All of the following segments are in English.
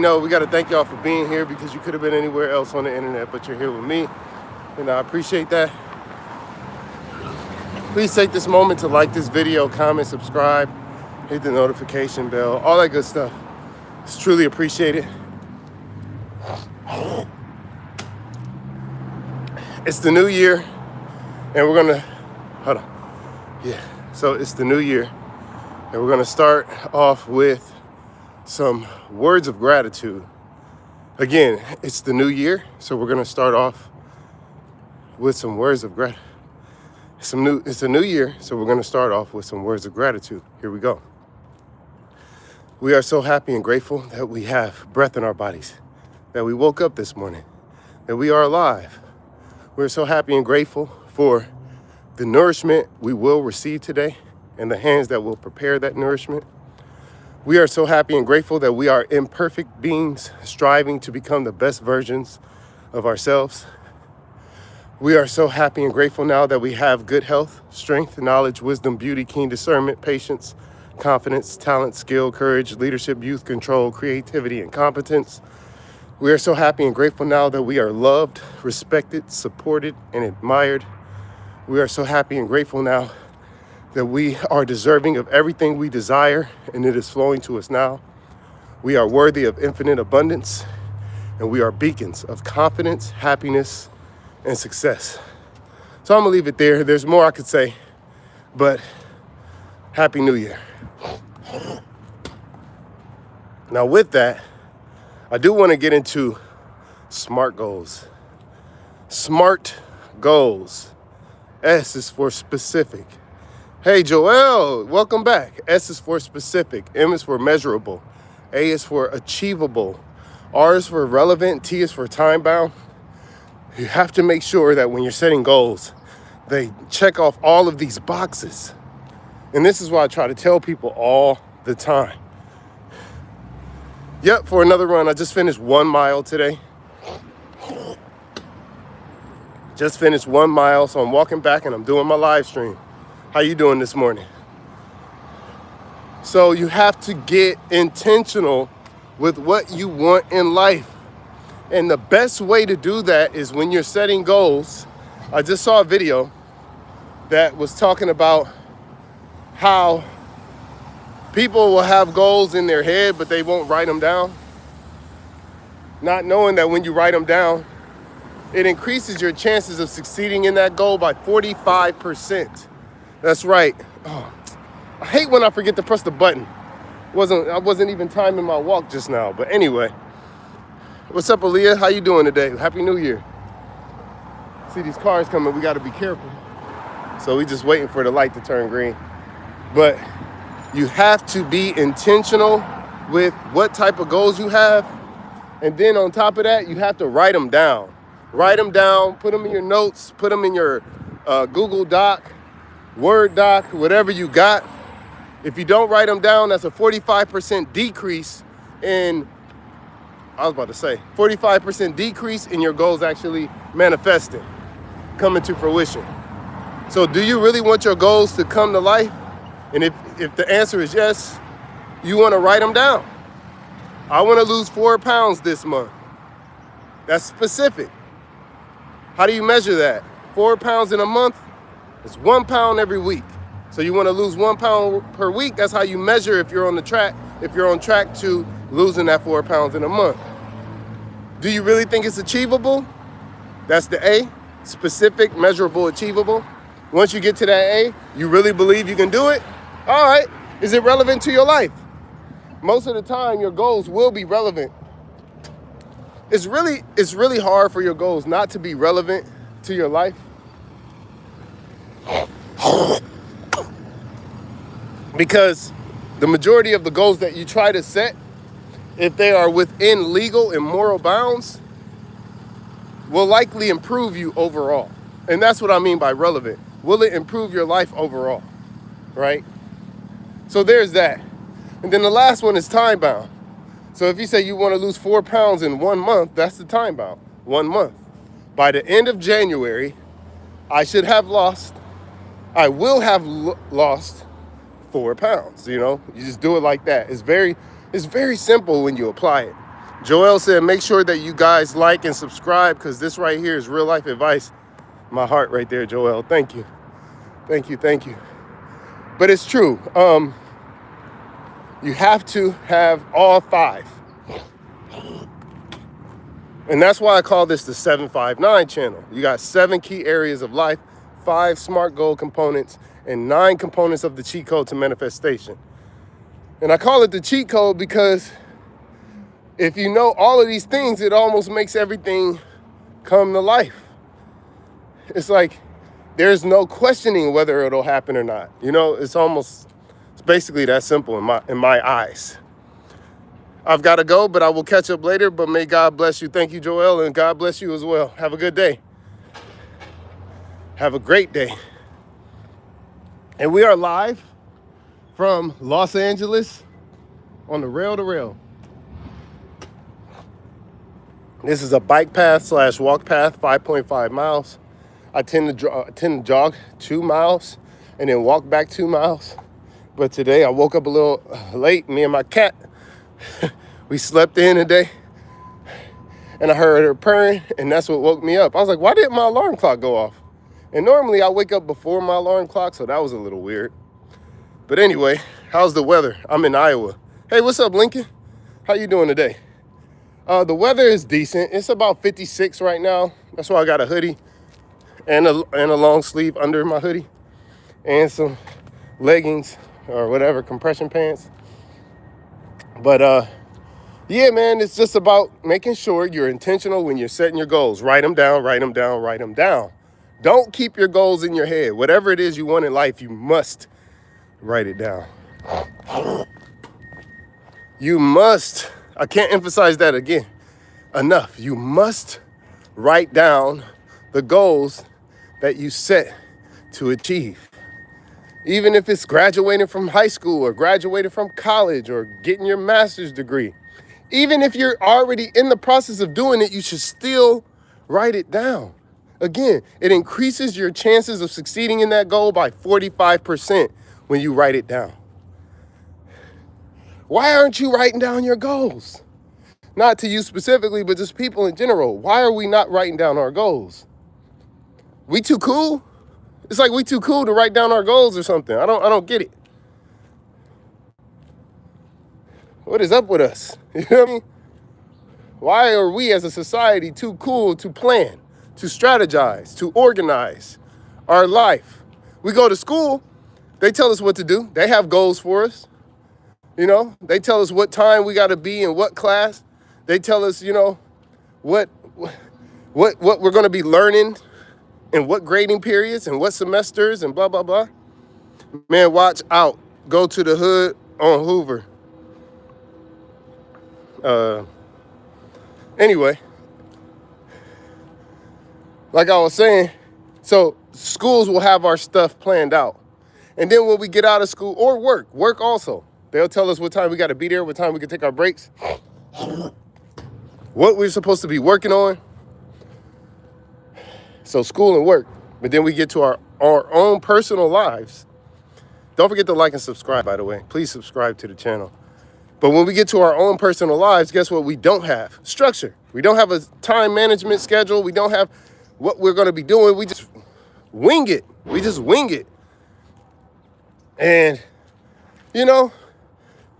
No, we got to thank y'all for being here because you could have been anywhere else on the internet, but you're here with me, and I appreciate that. Please take this moment to like this video, comment, subscribe, hit the notification bell, all that good stuff. It's truly appreciated. It's the new year, and we're gonna, hold on. Yeah, so it's the new year, and we're gonna start off with some words of gratitude. Again, it's the new year, so we're gonna start off with some words of gratitude. It's a new year, so we're gonna start off with some words of gratitude. Here we go. We are so happy and grateful that we have breath in our bodies, that we woke up this morning, that we are alive. We're so happy and grateful for the nourishment we will receive today and the hands that will prepare that nourishment. We are so happy and grateful that we are imperfect beings striving to become the best versions of ourselves. We are so happy and grateful now that we have good health, strength, knowledge, wisdom, beauty, keen discernment, patience, confidence, talent, skill, courage, leadership, youth, control, creativity, and competence. We are so happy and grateful now that we are loved, respected, supported, and admired. We are so happy and grateful now that we are deserving of everything we desire, and it is flowing to us now. We are worthy of infinite abundance, and we are beacons of confidence, happiness, and success. So I'm gonna leave it there. There's more I could say, but Happy New Year. Now with that, I do want to get into SMART goals. SMART goals. S is for specific. Hey, Joel, welcome back. S is for specific. M is for measurable. A is for achievable. R is for relevant. T is for time bound. You have to make sure that when you're setting goals, they check off all of these boxes. And this is what I try to tell people all the time. Yep, for another run. I just finished 1 mile today. Just finished 1 mile, so I'm walking back and I'm doing my live stream. How you doing this morning? So you have to get intentional with what you want in life. And the best way to do that is when you're setting goals. I just saw a video that was talking about how people will have goals in their head, but they won't write them down. Not knowing that when you write them down, it increases your chances of succeeding in that goal by 45%. That's right. Oh, I hate when I forget to press the button. I wasn't even timing my walk just now. But anyway, what's up, Aaliyah? How you doing today? Happy New Year. See these cars coming. We got to be careful. So we just waiting for the light to turn green. But you have to be intentional with what type of goals you have. And then on top of that, you have to write them down. Write them down, put them in your notes, put them in your Google Doc, Word doc, whatever you got. If you don't write them down, that's a 45% decrease in, 45% decrease in your goals actually manifesting, coming to fruition. So do you really want your goals to come to life? And if the answer is yes, you want to write them down. I want to lose 4 pounds this month. That's specific. How do you measure that? 4 pounds in a month? It's 1 pound every week. So you want to lose 1 pound per week. That's how you measure if you're on track to losing that 4 pounds in a month. Do you really think it's achievable? That's the A, specific, measurable, achievable. Once you get to that A, you really believe you can do it? All right, is it relevant to your life? Most of the time, your goals will be relevant. It's really hard for your goals not to be relevant to your life. Because the majority of the goals that you try to set, if they are within legal and moral bounds, will likely improve you overall. And that's what I mean by relevant. Will it improve your life overall, right? So there's that. And then the last one is time bound. So if you say you want to lose 4 pounds in 1 month, that's the time bound, 1 month. By the end of January, I will have lost 4 pounds. You know, you just do it like that. It's very simple when you apply it. Joel said, make sure that you guys like and subscribe because this right here is real life advice. My heart right there, Joel. Thank you. Thank you. Thank you. But it's true. You have to have all 5. And that's why I call this the 759 channel. You got 7 key areas of life, 5 SMART goal components, and 9 components of the cheat code to manifestation. And I call it the cheat code because if you know all of these things, it almost makes everything come to life. It's like there's no questioning whether it'll happen or not. You know, it's basically that simple in my eyes. I've got to go, but I will catch up later. But may God bless you. Thank you, Joel, and God bless you as well. Have a good day. Have a great day. And we are live from Los Angeles on the Rail to Rail. This is a bike path / walk path, 5.5 miles. I tend to jog 2 miles and then walk back 2 miles. But today I woke up a little late, me and my cat. We slept in today, and I heard her purring, and that's what woke me up. I was like, why didn't my alarm clock go off? And normally I wake up before my alarm clock, so that was a little weird. But anyway, how's the weather? I'm in Iowa. Hey, what's up, Lincoln? How you doing today? The weather is decent. It's about 56 right now. That's why I got a hoodie and a long sleeve under my hoodie and some leggings or whatever, compression pants. But yeah, man, it's just about making sure you're intentional when you're setting your goals. Write them down, write them down, write them down. Don't keep your goals in your head. Whatever it is you want in life, you must write it down. You must, I can't emphasize that enough. You must write down the goals that you set to achieve. Even if it's graduating from high school or graduating from college or getting your master's degree. Even if you're already in the process of doing it, you should still write it down. Again, it increases your chances of succeeding in that goal by 45% when you write it down. Why aren't you writing down your goals? Not to you specifically, but just people in general. Why are we not writing down our goals? We too cool? It's like we too cool to write down our goals or something. I don't get it. What is up with us? You know what I mean? Why are we as a society too cool to plan, to strategize, to organize our life? We go to school, they tell us what to do. They have goals for us. You know, they tell us what time we got to be in what class. They tell us, you know, what we're going to be learning in what grading periods and what semesters and blah, blah, blah. Man, watch out. Go to the hood on Hoover. Anyway, like I was saying, so schools will have our stuff planned out. And then when we get out of school or work also, they'll tell us what time we got to be there, what time we can take our breaks, what we're supposed to be working on. So school and work. But then we get to our own personal lives. Don't forget to like and subscribe, by the way. Please subscribe to the channel. But when we get to our own personal lives, guess what we don't have? Structure. We don't have a time management schedule. We don't have what we're going to be doing. We just wing it. We just wing it. And, you know,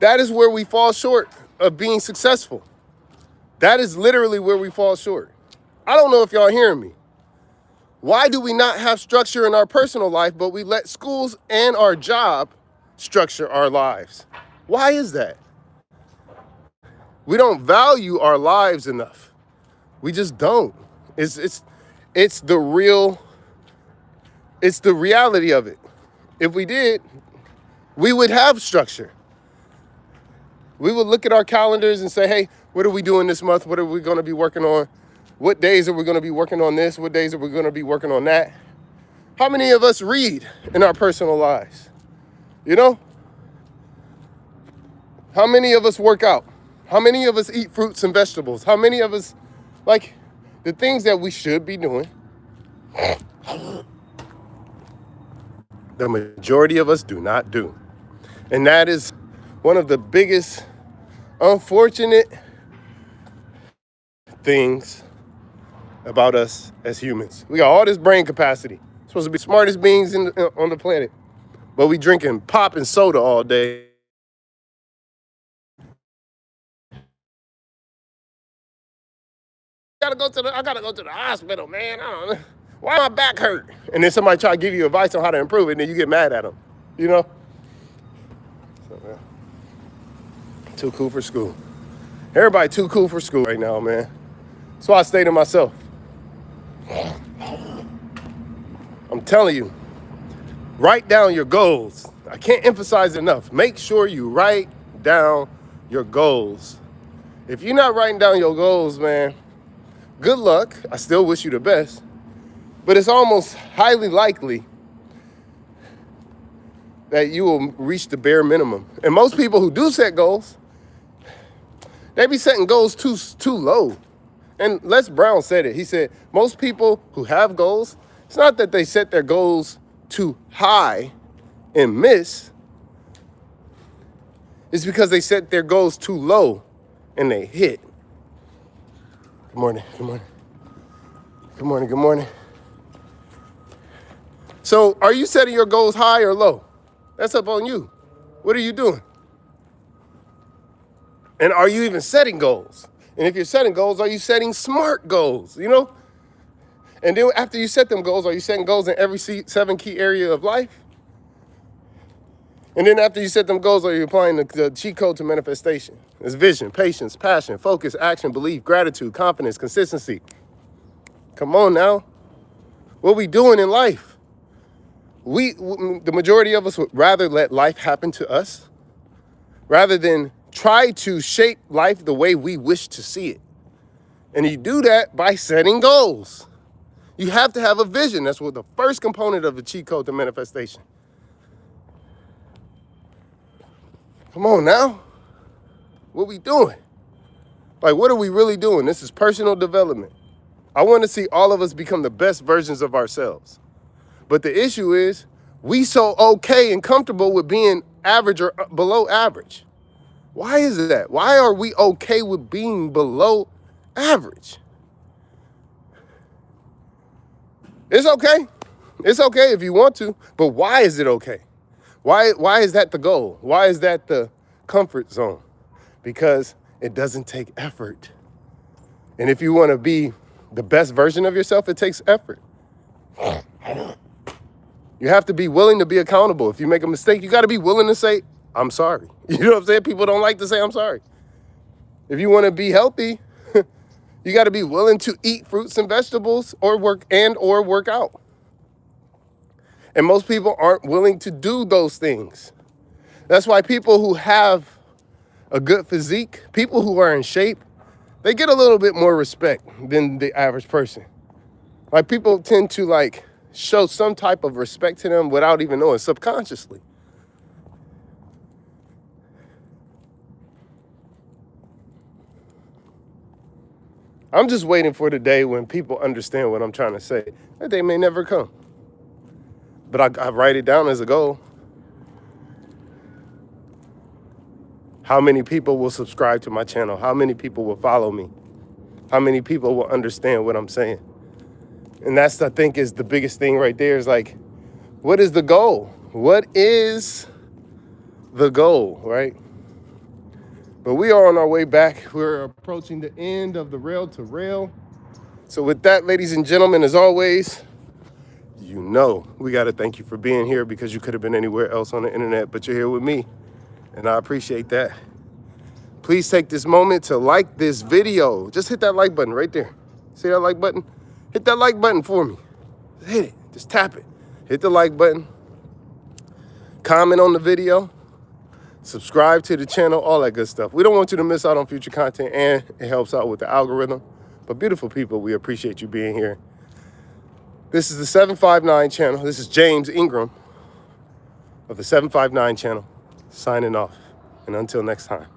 that is where we fall short of being successful. That is literally where we fall short. I don't know if y'all hearing me. Why do we not have structure in our personal life, but we let schools and our job structure our lives? Why is that? We don't value our lives enough. We just don't. It's the reality of it. If we did, we would have structure. We would look at our calendars and say, hey, what are we doing this month? What are we going to be working on? What days are we going to be working on this? What days are we going to be working on that? How many of us read in our personal lives? You know? How many of us work out? How many of us eat fruits and vegetables? How many of us, like, the things that we should be doing, the majority of us do not do. And that is one of the biggest unfortunate things about us as humans. We got all this brain capacity. Supposed to be the smartest beings on the planet. But we drinking pop and soda all day. I gotta go to the hospital, man. I don't know. Why my back hurt? And then somebody try to give you advice on how to improve it, and then you get mad at them. You know? So, too cool for school. Everybody too cool for school right now, man. That's why I stay to myself. I'm telling you, write down your goals. I can't emphasize it enough. Make sure you write down your goals. If you're not writing down your goals, man, good luck. I still wish you the best. But it's almost highly likely that you will reach the bare minimum. And most people who do set goals, they be setting goals too low. And Les Brown said it. He said, most people who have goals, it's not that they set their goals too high and miss. It's because they set their goals too low and they hit. Good morning, good morning. Good morning, good morning. So are you setting your goals high or low? That's up on you. What are you doing? And are you even setting goals? And if you're setting goals, are you setting smart goals, you know? And then after you set them goals, are you setting goals in every 7 key area of life? And then after you set them goals, are you applying the cheat code to manifestation? It's vision, patience, passion, focus, action, belief, gratitude, confidence, consistency. Come on now. What we doing in life? The majority of us would rather let life happen to us rather than try to shape life the way we wish to see it. And you do that by setting goals. You have to have a vision. That's what the first component of the cheat code to manifestation. Come on now. What we doing? Like, what are we really doing? This is personal development. I want to see all of us become the best versions of ourselves. But the issue is, we so okay and comfortable with being average or below average. Why is that? Why are we okay with being below average? It's okay. It's okay if you want to, but why is it okay? Why is that the goal? Why is that the comfort zone? Because it doesn't take effort. And if you want to be the best version of yourself, it takes effort. You have to be willing to be accountable. If you make a mistake, you got to be willing to say, I'm sorry. You know what I'm saying? People don't like to say, I'm sorry. If you want to be healthy, you got to be willing to eat fruits and vegetables or work out. And most people aren't willing to do those things. That's why people who have a good physique, people who are in shape, they get a little bit more respect than the average person. Like, people tend to show some type of respect to them without even knowing, subconsciously. I'm just waiting for the day when people understand what I'm trying to say. That day may never come. But I write it down as a goal. How many people will subscribe to my channel? How many people will follow me? How many people will understand what I'm saying? And that's, I think, is the biggest thing right there is what is the goal? What is the goal, right? But we are on our way back. We're approaching the end of the Rail to Rail. So with that, ladies and gentlemen, as always, we got to thank you for being here, because you could have been anywhere else on the internet, but you're here with me, and I appreciate that. Please take this moment to like this video. Just hit that like button right there. See that like button? Hit that like button for me. Just hit it. Just tap it. Hit the like button. Comment on the video. Subscribe to the channel, all that good stuff. We don't want you to miss out on future content, and it helps out with the algorithm. But beautiful people, we appreciate you being here. This is the 759 channel. This is James Ingram of the 759 channel, signing off. And until next time.